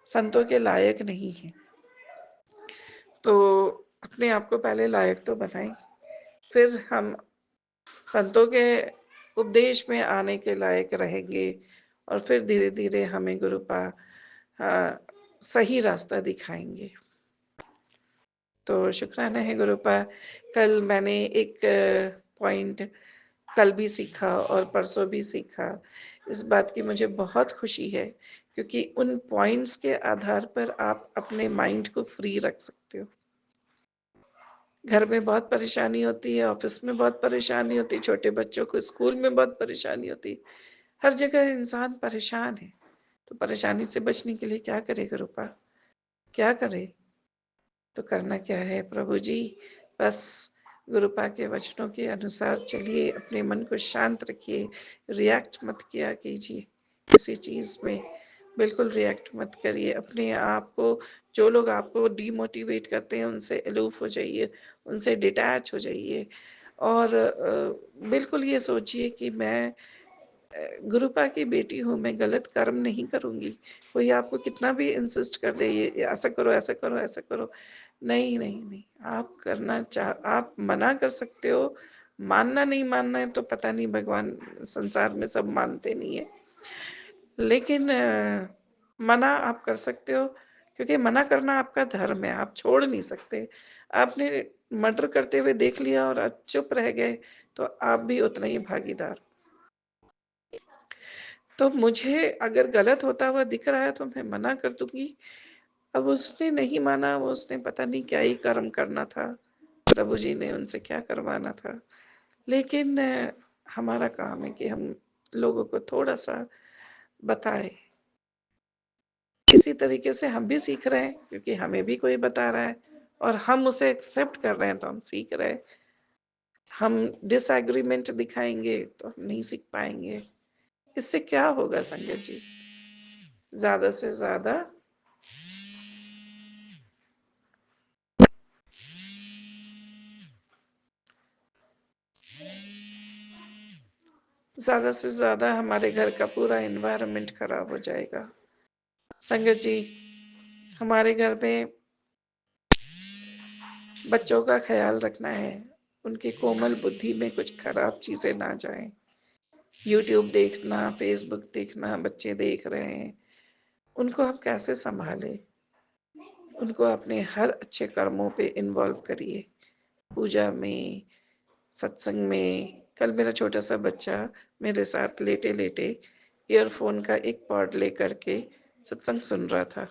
संतों के लायक नहीं हैं। तो अपने आप को पहले लायक तो बनाएं, फिर हम संतों के उपदेश में आने के लायक रहेंगे, और फिर धीरे धीरे हमें सही रास्ता दिखाएंगे। तो शुक्राना है गुरुपा। कल मैंने एक पॉइंट कल भी सीखा और परसों भी सीखा। इस बात की मुझे बहुत खुशी है, क्योंकि उन पॉइंट्स के आधार पर आप अपने माइंड को फ्री रख सकते हो। घर में बहुत परेशानी होती है, ऑफिस में बहुत परेशानी होती है, छोटे बच्चों को स्कूल में बहुत परेशानी होती है, हर जगह इंसान परेशान है। तो परेशानी से बचने के लिए क्या करे गुरुपा? क्या करे? तो करना क्या है प्रभु जी? बस गुरुपा के वचनों के अनुसार चलिए, अपने मन को शांत रखिए, रिएक्ट मत किया कीजिए किसी चीज़ में, बिल्कुल रिएक्ट मत करिए। अपने आप को, जो लोग आपको डीमोटिवेट करते हैं, उनसे अलूफ हो जाइए, उनसे डिटैच हो जाइए, और बिल्कुल ये सोचिए कि मैं गुरुपा की बेटी हूँ, मैं गलत कर्म नहीं करूँगी। कोई आपको कितना भी इंसिस्ट कर दे, ये ऐसा करो, ऐसा करो, ऐसा करो, नहीं, नहीं, नहीं। आप मना कर सकते हो, मानना नहीं मानना है तो पता नहीं, भगवान संसार में सब मानते नहीं है। लेकिन मना आप कर सकते हो, क्योंकि मना करना आपका धर्म है, आप छोड़ नहीं सकते। आपने मर्डर करते हुए देख लिया और आप चुप रह गए, तो आप भी उतना ही भागीदार। तो मुझे अगर गलत होता हुआ दिख रहा है तो मैं मना कर दूंगी। अब उसने नहीं माना, वो उसने पता नहीं क्या ही कर्म करना था, प्रभु जी ने उनसे क्या करवाना था। लेकिन हमारा काम है कि हम लोगों को थोड़ा सा बताए। इसी तरीके से हम भी सीख रहे हैं, क्योंकि हमें भी कोई बता रहा है और हम उसे एक्सेप्ट कर रहे हैं, तो हम सीख रहे हैं। हम डिसएग्रीमेंट दिखाएंगे तो हम नहीं सीख पाएंगे। इससे क्या होगा संगत जी? ज्यादा से ज्यादा हमारे घर का पूरा एनवायरनमेंट खराब हो जाएगा। संगत जी, हमारे घर में बच्चों का ख्याल रखना है, उनकी कोमल बुद्धि में कुछ खराब चीजें ना जाएं। यूट्यूब देखना, फेसबुक देखना बच्चे देख रहे हैं, उनको हम कैसे संभालें? उनको अपने हर अच्छे कर्मों पे इन्वॉल्व करिए, पूजा में, सत्संग में। कल मेरा छोटा सा बच्चा मेरे साथ लेटे लेटे ईयरफोन का एक पॉड लेकर के सत्संग सुन रहा था।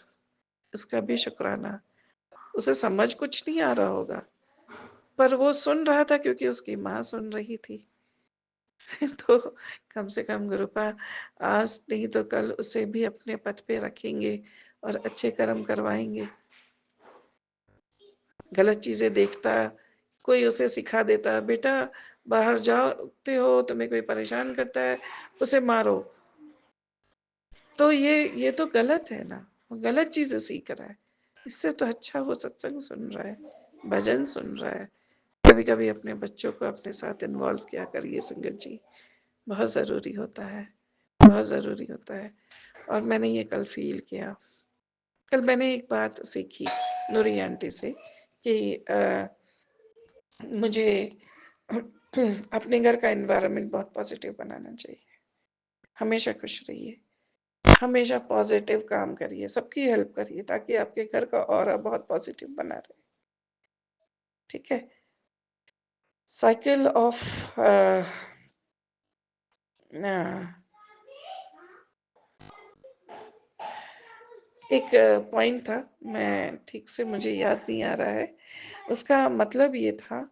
इसका भी शुक्राना। उसे समझ कुछ नहीं आ रहा होगा, पर वो सुन रहा था क्योंकि उसकी माँ सुन रही थी। तो कम से कम गुरुपा आज नहीं तो कल उसे भी अपने पथ पे रखेंगे और अच्छे कर्म करवाएंगे। गलत चीजें देखता, कोई उसे सिखा देता, बेटा बाहर जाते हो, तुम्हें कोई परेशान करता है, उसे मारो, तो ये तो गलत है ना, वो गलत चीजें सीख रहा है। इससे तो अच्छा वो सत्संग सुन रहा है, भजन सुन रहा है। कभी कभी अपने बच्चों को अपने साथ इन्वॉल्व किया करिए संगत जी, बहुत ज़रूरी होता है, बहुत ज़रूरी होता है। और मैंने ये कल फील किया। कल मैंने एक बात सीखी नूरी आंटी से कि मुझे अपने घर का एनवायरनमेंट बहुत पॉजिटिव बनाना चाहिए। हमेशा खुश रहिए, हमेशा पॉजिटिव काम करिए, सबकी हेल्प करिए, ताकि आपके घर का ऑरा बहुत पॉजिटिव बना रहे। ठीक है। साइकिल ऑफ एक पॉइंट था, मैं ठीक से मुझे याद नहीं आ रहा है। उसका मतलब ये था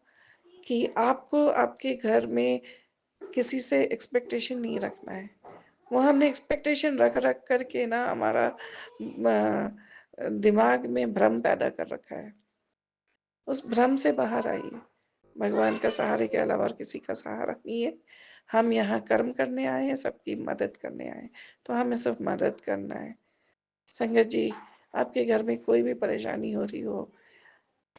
कि आपको आपके घर में किसी से एक्सपेक्टेशन नहीं रखना है। वो हमने एक्सपेक्टेशन रख रख करके ना हमारा दिमाग में भ्रम पैदा कर रखा है। उस भ्रम से बाहर आइए। भगवान का सहारे के अलावा और किसी का सहारा नहीं है। हम यहाँ कर्म करने आए हैं, सबकी मदद करने आए हैं, तो हमें सब मदद करना है। संगत जी, आपके घर में कोई भी परेशानी हो रही हो,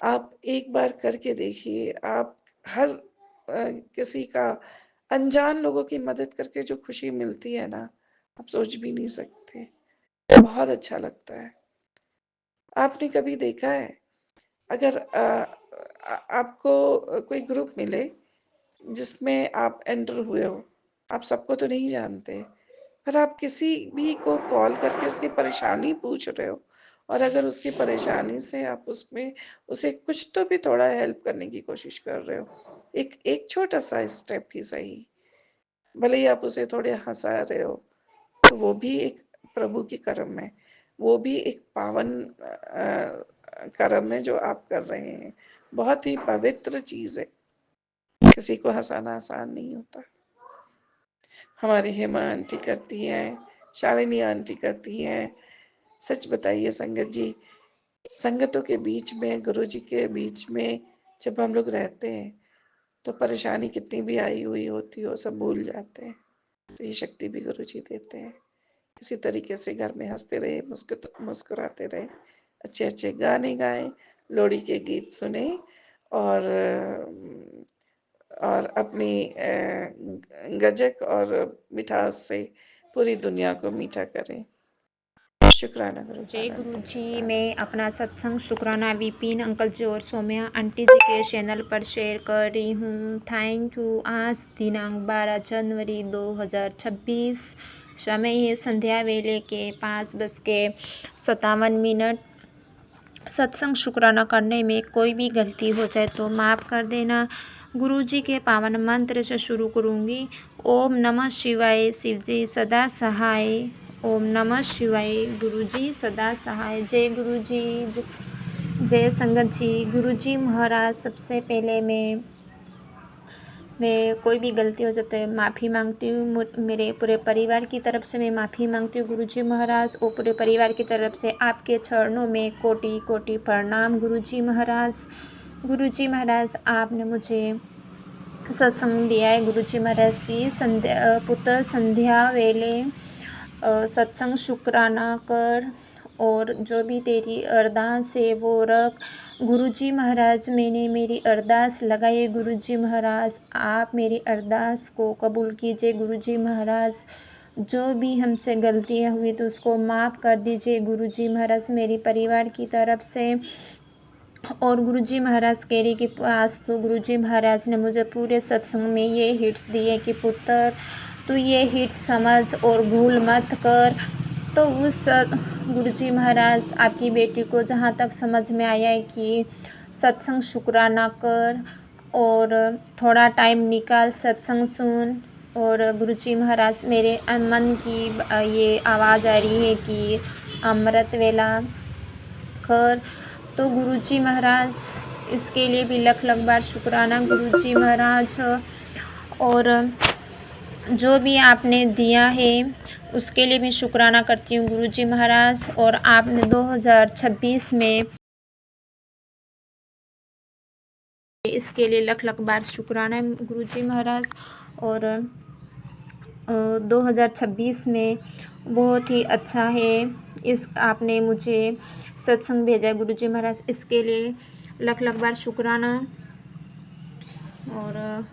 आप एक बार करके देखिए। आप हर किसी का, अनजान लोगों की मदद करके जो खुशी मिलती है ना, आप सोच भी नहीं सकते। बहुत अच्छा लगता है। आपने कभी देखा है, अगर आपको कोई ग्रुप मिले जिसमें आप एंटर हुए हो, आप सबको तो नहीं जानते, पर आप किसी भी को कॉल करके उसकी परेशानी पूछ रहे हो, और अगर उसकी परेशानी से आप उसमें उसे कुछ तो भी थोड़ा हेल्प करने की कोशिश कर रहे हो, एक एक छोटा सा स्टेप ही सही, भले ही आप उसे थोड़े हंसा रहे हो, तो वो भी एक प्रभु की कर्म है, वो भी एक पावन कर्म है जो आप कर रहे हैं। बहुत ही पवित्र चीज है। किसी को हंसाना आसान नहीं होता। हमारी हेमा आंटी करती हैं, शालिनी आंटी करती हैं। सच बताइए संगत जी, संगतों के बीच में, गुरु जी के बीच में जब हम लोग रहते हैं, तो परेशानी कितनी भी आई हुई होती हो, सब भूल जाते हैं। तो ये शक्ति भी गुरु जी देते हैं। इसी तरीके से घर में हंसते रहे, मुस्कुराते रहे, अच्छे अच्छे गाने गाएं, लोहड़ी के गीत सुने, और अपनी गजक और मिठास से पूरी दुनिया को मीठा करें। शुक्राना गुरु जय पालन गुरु तम जी। शुक्राना। मैं अपना सत्संग शुक्राना विपिन अंकल जी और सौम्या आंटी जी के चैनल पर शेयर कर रही हूँ। Thank you. आज दिनांक 12 जनवरी 2026, समय है संध्या वेले के 5:57। सत्संग शुक्राना करने में कोई भी गलती हो जाए तो माफ़ कर देना। गुरु जी के पावन मंत्र से शुरू करूँगी। ओम नमः शिवाय, शिवजी सदा सहाय। ओम नमः शिवाय, गुरु जी सदा सहाय। जय गुरु जी, जय संगत जी। गुरु जी महाराज, सबसे पहले मैं कोई भी गलती हो जाती है माफ़ी मांगती हूँ। मेरे पूरे परिवार की तरफ से मैं माफ़ी मांगती हूँ गुरु जी महाराज, और पूरे परिवार की तरफ से आपके चरणों में कोटि कोटि प्रणाम गुरु जी महाराज। गुरु जी महाराज, आपने मुझे सत्संग दिया है। गुरु जी महाराज की पुत्र संध्या वेले सत्संग शुक्राना कर, और जो भी तेरी अरदास है वो रख। गुरु जी महाराज, मैंने मेरी अरदास लगाई। गुरु जी महाराज, आप मेरी अरदास को कबूल कीजिए। गुरु जी महाराज, जो भी हमसे गलतियाँ हुई तो उसको माफ़ कर दीजिए गुरु जी महाराज, मेरी परिवार की तरफ से। और गुरु जी महाराज कह रही कि आज तो गुरु जी महाराज ने मुझे पूरे सत्संग में ये हिट्स दिए कि पुत्र, तू ये हिट्स समझ और भूल मत कर। तो उस गुरु जी महाराज, आपकी बेटी को जहाँ तक समझ में आया है कि सत्संग शुक्राना कर और थोड़ा टाइम निकाल सत्संग सुन। और गुरुजी महाराज मेरे मन की ये आवाज़ आ रही है कि अमृत वेला कर। तो गुरुजी महाराज इसके लिए भी लख लख बार शुक्राना गुरुजी महाराज। और जो भी आपने दिया है उसके लिए भी शुक्राना करती हूँ गुरुजी महाराज। और आपने 2026 में इसके लिए लख लख बार शुक्राना गुरुजी महाराज। और 2026 में बहुत ही अच्छा है। इस आपने मुझे सत्संग भेजा है गुरुजी महाराज, इसके लिए लख लख बार शुक्राना। और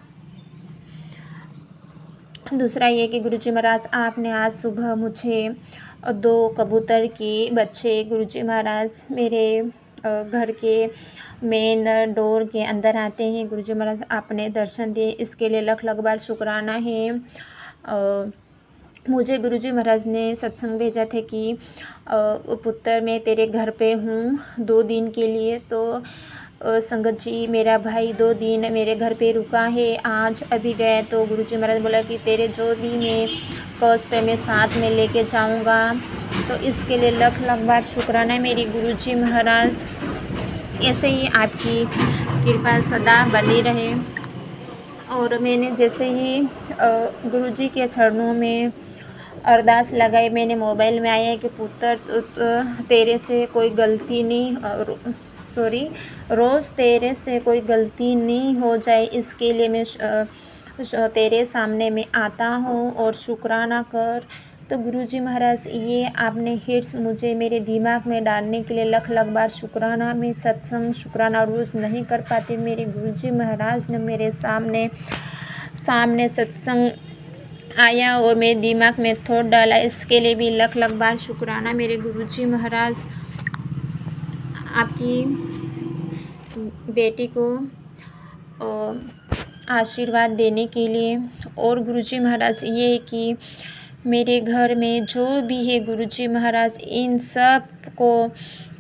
दूसरा ये कि गुरुजी महाराज आपने आज सुबह मुझे 2 कबूतर के बच्चे गुरुजी महाराज मेरे घर के मेन डोर के अंदर आते हैं। गुरुजी महाराज आपने दर्शन दिए, इसके लिए लख लख बार शुक्राना है। मुझे गुरुजी महाराज ने सत्संग भेजा थे कि पुत्र मैं तेरे घर पे हूँ 2 दिन के लिए। तो संगत जी मेरा भाई 2 दिन मेरे घर पे रुका है, आज अभी गया। तो गुरुजी महाराज बोला कि तेरे जो भी मैं कष्ट है मैं साथ में लेके जाऊँगा। तो इसके लिए लख लख बार शुक्राना है मेरी गुरुजी महाराज। ऐसे ही आपकी कृपा सदा बनी रहे। और मैंने जैसे ही गुरुजी के चरणों में अरदास लगाई, मैंने मोबाइल में आया है कि पुत्र तेरे से कोई गलती नहीं, रोज़ तेरे से कोई गलती नहीं हो जाए, इसके लिए मैं तेरे सामने में आता हूँ और शुक्राना कर। तो गुरुजी महाराज ये आपने हिट्स मुझे मेरे दिमाग में डालने के लिए लख लख बार शुक्राना। मैं सत्संग शुक्राना रोज़ नहीं कर पाती, मेरे गुरुजी महाराज ने मेरे सामने सत्संग आया और मेरे दिमाग में थॉट डाला, इसके लिए भी लख लख बार शुक्राना मेरे गुरुजी महाराज। आपकी बेटी को आशीर्वाद देने के लिए। और गुरुजी महाराज ये है कि मेरे घर में जो भी है गुरुजी महाराज इन सब को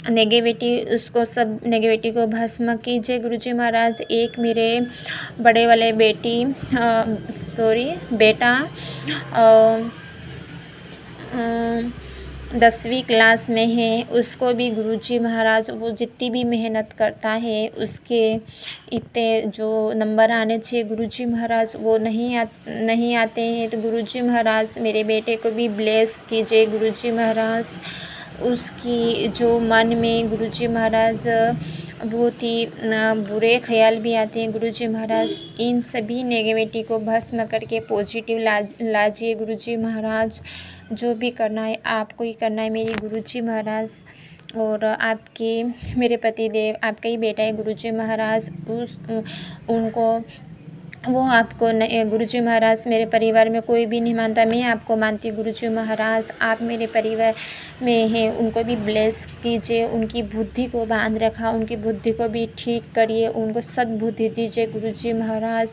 उसको सब नेगेटिविटी को भस्म कीजिए गुरुजी महाराज। एक मेरे बड़े वाले बेटा 10वीं क्लास में है, उसको भी गुरुजी महाराज वो जितनी भी मेहनत करता है उसके इतने जो नंबर आने चाहिए गुरुजी महाराज वो नहीं आते हैं। तो गुरुजी महाराज मेरे बेटे को भी ब्लेस कीजिए गुरुजी महाराज। उसकी जो मन में गुरुजी महाराज बहुत ही बुरे ख्याल भी आते हैं गुरुजी महाराज, इन सभी नेगेटिविटी को भस्म करके पॉजिटिव लाजिए गुरुजी महाराज। जो भी करना है आपको ही करना है मेरे गुरुजी महाराज। और आपके मेरे पति देव आपका ही बेटा है गुरुजी महाराज, उनको वो आपको गुरुजी महाराज मेरे परिवार में कोई भी नहीं मानता, मैं आपको मानती हूँ गुरुजी महाराज। आप मेरे परिवार में हैं, उनको भी ब्लेस कीजिए, उनकी बुद्धि को बांध रखा, उनकी बुद्धि को भी ठीक करिए, उनको सद्बुद्धि दीजिए गुरुजी महाराज।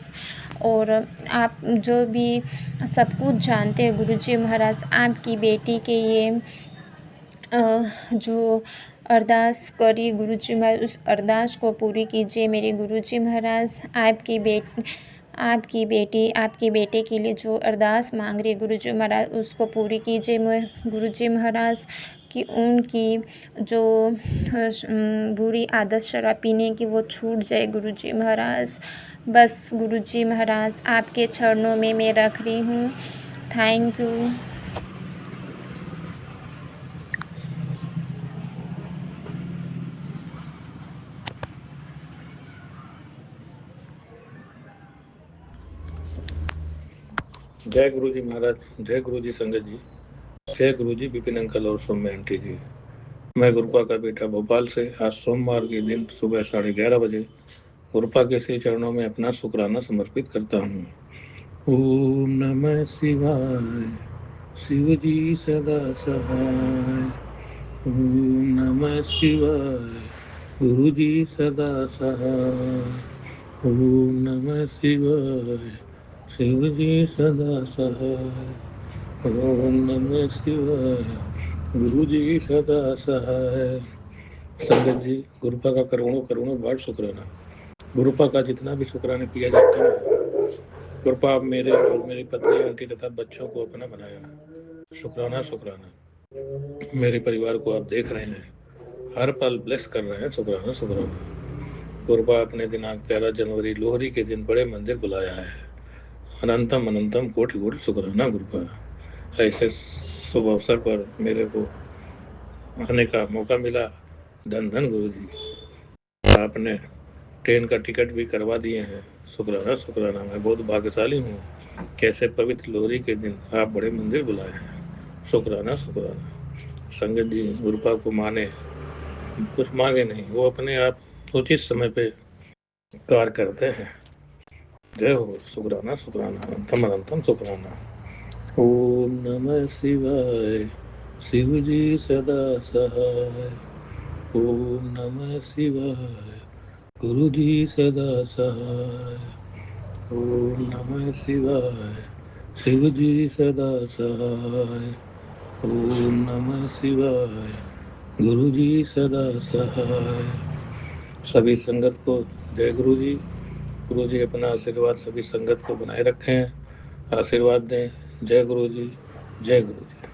और आप जो भी सब कुछ जानते हैं गुरुजी महाराज, आपकी बेटी के ये जो अरदास करी गुरुजी महाराज उस अरदास को पूरी कीजिए मेरे गुरुजी महाराज। आपकी बेटी आपके बेटे के लिए जो अरदास मांग रही है गुरुजी महाराज उसको पूरी कीजिए गुरुजी महाराज। कि उनकी जो बुरी आदत शराब पीने की वो छूट जाए गुरुजी महाराज। बस गुरुजी महाराज आपके चरणों में मैं रख रही हूँ। Thank you. जय गुरु जी महाराज, जय गुरु जी संगत जी, जय गुरु जी विपिन अंकल और सौम्य आंटी जी। मैं गुरुपा का बेटा भोपाल से आज सोमवार के दिन सुबह 11:30 बजे गुरुपा के श्री चरणों में अपना शुक्राना समर्पित करता हूँ। ओम नमः शिवाय, शिव जी सदा सहाय। ओम नमः शिवाय, गुरु जी सदा सहाय। ओम नमः शिवाय, शिव जी सदा सहाय। ओम नमः शिवाय, गुरु जी सदा सहाय। संगत जी, गुरुपा का करोड़ों करोड़ों बार शुक्राना। गुरुपा का जितना भी शुक्राना किया जाता है, गुरुपा आप मेरे और मेरी पत्नी आंटी तथा बच्चों को अपना बनाया। शुक्राना शुक्राना। मेरे परिवार को आप देख रहे हैं, हर पल ब्लेस कर रहे हैं। शुक्राना शुक्राना। गुरुपा अपने दिनांक 13 जनवरी लोहरी के दिन बड़े मंदिर बुलाया है। अनंतम अनंतम कोटि कोटि शुक्राना गुरुपा। ऐसे शुभ अवसर पर मेरे को आने का मौका मिला। धन धन गुरु जी, आपने ट्रेन का टिकट भी करवा दिए हैं। शुक्राना शुक्राना। मैं बहुत भाग्यशाली हूँ। कैसे पवित्र लोहरी के दिन आप बड़े मंदिर बुलाए हैं। शुक्राना शुक्राना। संगत जी, गुरुपा को माने, कुछ मांगे नहीं, वो अपने आप उचित समय पे कार्य करते हैं। जय हो। शुक्राना शुक्राना। अनंतम अनंतम शुक्राना। ओम नमः शिवाय। शिव जी सदा सहाय। ओम नमः शिवाय। गुरु जी सदा सहाय। ओम नमः शिवाय। शिव जी सदा सहाय। ओम नमः शिवाय। गुरु जी सदा सहाय। सभी संगत को जय गुरु जी। गुरु जी अपना आशीर्वाद सभी संगत को बनाए रखें, आशीर्वाद दें। जय गुरु जी, जय गुरु जी।